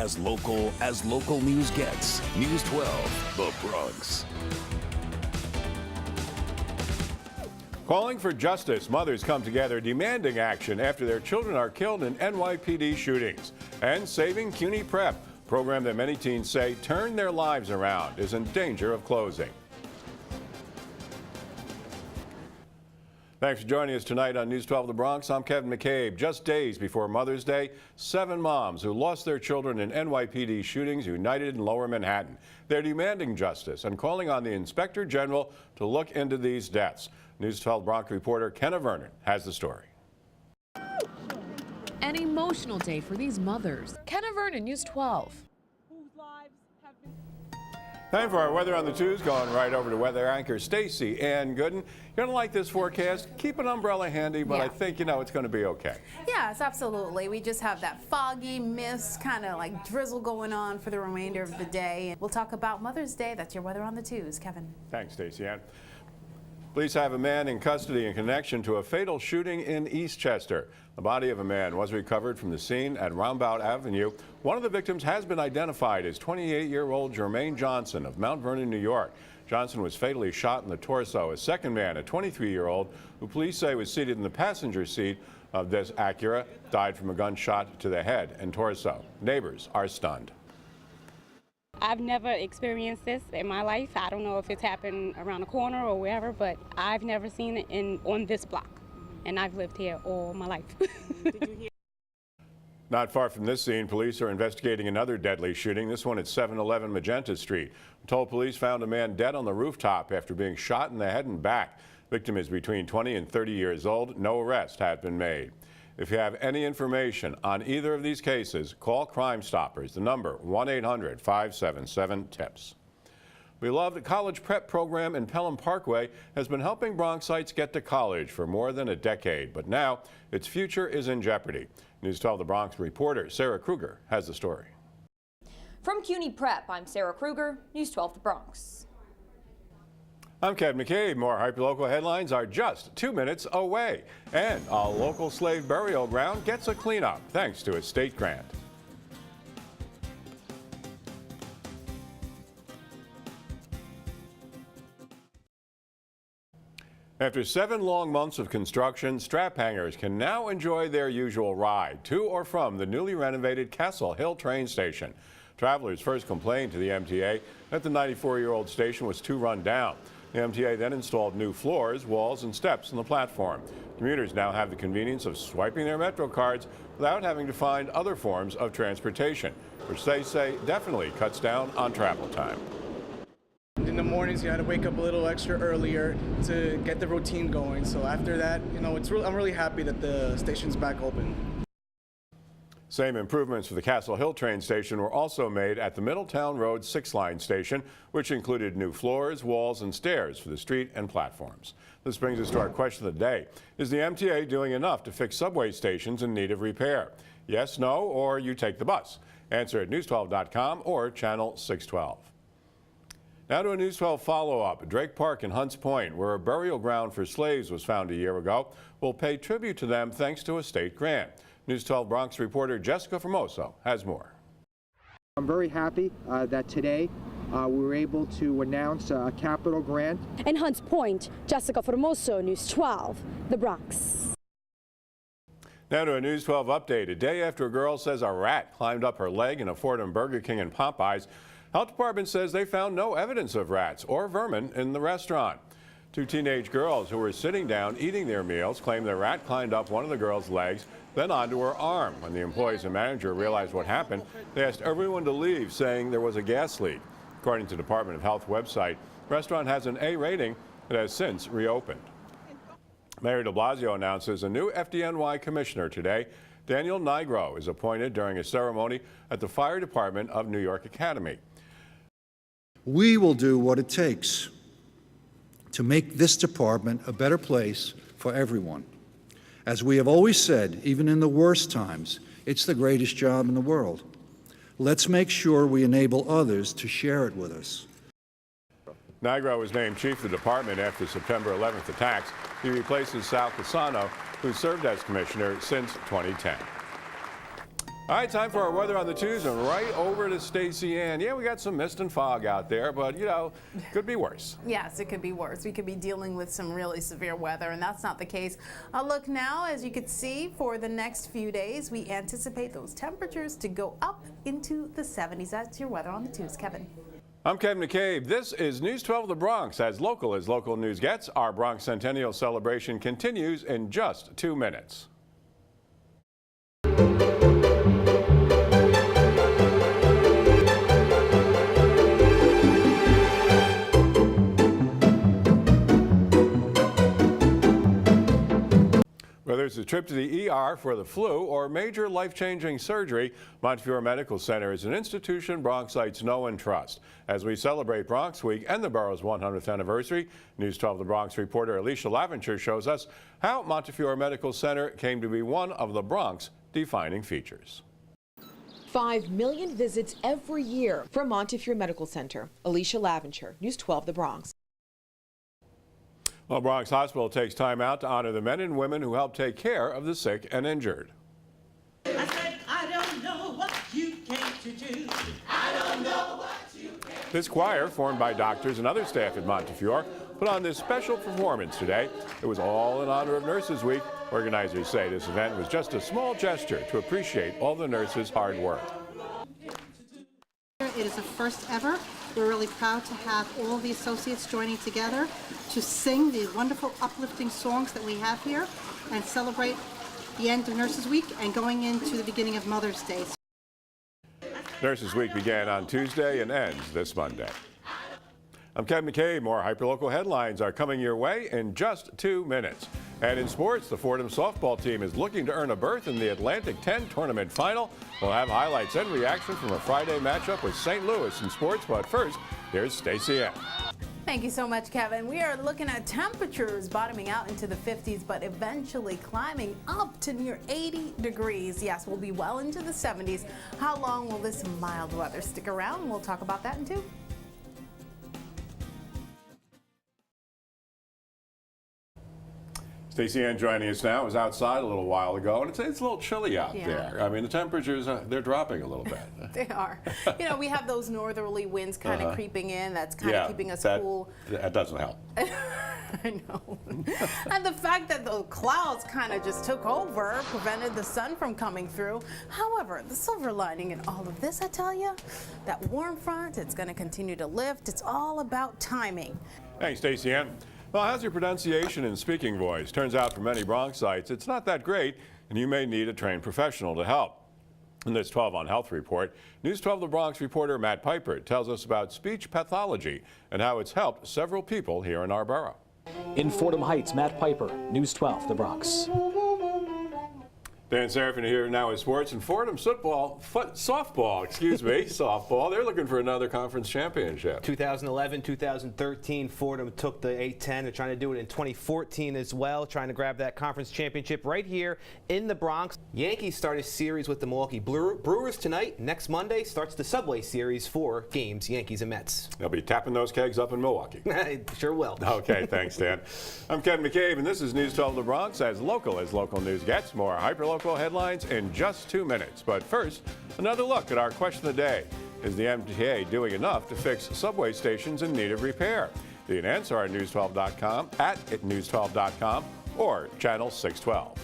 as local news gets. News 12, the Bronx. Calling for justice, mothers come together demanding action after their children are killed in NYPD shootings. And Saving CUNY Prep, a program that many teens say turned their lives around, is in danger of closing. Thanks for joining us tonight on News 12 The Bronx. I'm Kevin McCabe. Just days before Mother's Day, 7 moms who lost their children in NYPD shootings united in Lower Manhattan. They're demanding justice and calling on the Inspector General to look into these deaths. News 12 Bronx reporter Kenna Vernon has the story. An emotional day for these mothers. Kenna Vernon, News 12. Time for our weather on the twos, going right over to weather anchor Stacy Ann Gooden. You're going to like this forecast. Keep an umbrella handy, but I think you know it's going to be okay. Yes, absolutely. We just have that foggy mist, kind of like drizzle going on for the remainder of the day. We'll talk about Mother's Day. That's your weather on the twos, Kevin. Thanks, Stacy Ann. Police have a man in custody in connection to a fatal shooting in Eastchester. The body of a man was recovered from the scene at Roundabout Avenue. One of the victims has been identified as 28-year-old Jermaine Johnson of Mount Vernon, New York. Johnson was fatally shot in the torso. A second man, a 23-year-old, who police say was seated in the passenger seat of this Acura, died from a gunshot to the head and torso. Neighbors are stunned. I've never experienced this in my life. I don't know if it's happened around the corner or wherever, but I've never seen it on this block. And I've lived here all my life. Did you hear? Not far from this scene, police are investigating another deadly shooting, this one at 711 Magenta Street. Told police found a man dead on the rooftop after being shot in the head and back. Victim is between 20 and 30 years old. No arrest had been made. If you have any information on either of these cases, call Crime Stoppers. The number 1-800-577-TIPS. Beloved college prep program in Pelham Parkway has been helping Bronxites get to college for more than a decade, but now its future is in jeopardy. News 12 The Bronx reporter Sarah Kruger has the story. From CUNY Prep, I'm Sarah Kruger, News 12 The Bronx. I'm Kevin McCabe. More hyperlocal headlines are just 2 minutes away. And a local slave burial ground gets a cleanup thanks to a state grant. After 7 long months of construction, strap hangers can now enjoy their usual ride to or from the newly renovated Castle Hill train station. Travelers first complained to the MTA that the 94-year-old station was too run down. The MTA then installed new floors, walls, and steps on the platform. Commuters now have the convenience of swiping their Metro cards without having to find other forms of transportation, which they say definitely cuts down on travel time. In the mornings, you had to wake up a little extra earlier to get the routine going. So after that, you know, I'm really happy that the station's back open. Same improvements for the Castle Hill train station were also made at the Middletown Road 6-line station, which included new floors, walls, and stairs for the street and platforms. This brings us to our question of the day. Is the MTA doing enough to fix subway stations in need of repair? Yes, no, or you take the bus. Answer at news12.com or channel 612. Now to a News 12 follow-up. Drake Park in Hunts Point, where a burial ground for slaves was found a year ago, will pay tribute to them thanks to a state grant. News 12 Bronx reporter Jessica Formoso has more. I'm very happy that today we were able to announce a capital grant. In Hunts Point, Jessica Formoso, News 12, The Bronx. Now to a News 12 update. A day after a girl says a rat climbed up her leg in a Fordham Burger King and Popeyes, Health Department says they found no evidence of rats or vermin in the restaurant. 2 teenage girls who were sitting down eating their meals claimed the rat climbed up one of the girls' legs, then onto her arm. When the employees and manager realized what happened, they asked everyone to leave, saying there was a gas leak. According to the Department of Health website, the restaurant has an A rating that has since reopened. Mayor de Blasio announces a new FDNY commissioner today. Daniel Nigro is appointed during a ceremony at the Fire Department of New York Academy. We will do what it takes to make this department a better place for everyone. As we have always said, even in the worst times, it's the greatest job in the world. Let's make sure we enable others to share it with us. Nigro was named chief of the department after September 11th attacks. He replaces Sal Casano, who served as commissioner since 2010. All right, time for our weather on the 2s and right over to Stacey Ann. Yeah, we got some mist and fog out there, but you know, could be worse. Yes, it could be worse. We could be dealing with some really severe weather, and that's not the case. A look now, as you can see, for the next few days, we anticipate those temperatures to go up into the 70s. That's your weather on the 2s. Kevin. I'm Kevin McCabe. This is News 12 The Bronx. As local news gets, our Bronx Centennial celebration continues in just 2 minutes. Whether it's a trip to the ER for the flu or major life-changing surgery, Montefiore Medical Center is an institution Bronxites know and trust. As we celebrate Bronx Week and the borough's 100th anniversary, News 12 The Bronx reporter Alicia Laventure shows us how Montefiore Medical Center came to be one of the Bronx defining features. 5 million visits every year from Montefiore Medical Center. Alicia Laventure, News 12 The Bronx. Well, Bronx Hospital takes time out to honor the men and women who help take care of the sick and injured. I said, I don't know what you came to do. I don't know what you came to do. This choir, formed by doctors and other staff at Montefiore, put on this special performance today. It was all in honor of Nurses Week. Organizers say this event was just a small gesture to appreciate all the nurses' hard work. It is a first ever. We're really proud to have all the associates joining together to sing the wonderful uplifting songs that we have here and celebrate the end of Nurses Week and going into the beginning of Mother's Day. Nurses Week began on Tuesday and ends this Monday. I'm Kevin McCabe. More hyperlocal headlines are coming your way in just 2 minutes. And in sports, the Fordham softball team is looking to earn a berth in the Atlantic 10 tournament final. We'll have highlights and reaction from a Friday matchup with St. Louis in sports. But first, here's Stacey Ann. Thank you so much, Kevin. We are looking at temperatures bottoming out into the 50s, but eventually climbing up to near 80 degrees. Yes, we'll be well into the 70s. How long will this mild weather stick around? We'll talk about that in 2. Stacey Ann joining us now. I was outside a little while ago, and it's a little chilly out Yeah. there. I mean, the temperatures, they're dropping a little bit. They are. You know, we have those northerly winds kind of creeping in. That's kind of keeping us cool. That doesn't help. I know. And the fact that the clouds kind of just took over prevented the sun from coming through. However, the silver lining in all of this, I tell you, that warm front, it's going to continue to lift. It's all about timing. Thanks, Stacey Ann. Well, how's your pronunciation and speaking voice? Turns out for many Bronxites, it's not that great, and you may need a trained professional to help. In this 12 on Health report, News 12 The Bronx reporter Matt Piper tells us about speech pathology and how it's helped several people here in our borough. In Fordham Heights, Matt Piper, News 12 The Bronx. Dan Serafin here now with sports and Fordham softball, softball. They're looking for another conference championship. 2011, 2013, Fordham took the A-10. They're trying to do it in 2014 as well, trying to grab that conference championship right here in the Bronx. Yankees start a series with the Milwaukee Brewers tonight. Next Monday starts the Subway Series for games, Yankees and Mets. They'll be tapping those kegs up in Milwaukee. Sure will. Okay, thanks, Dan. I'm Kevin McCabe, and this is News 12 The Bronx, as local news gets. More hyperlocal headlines in just 2 minutes. But first, another look at our question of the day. Is the MTA doing enough to fix subway stations in need of repair? You can answer our news12.com, at news12.com, or channel 612.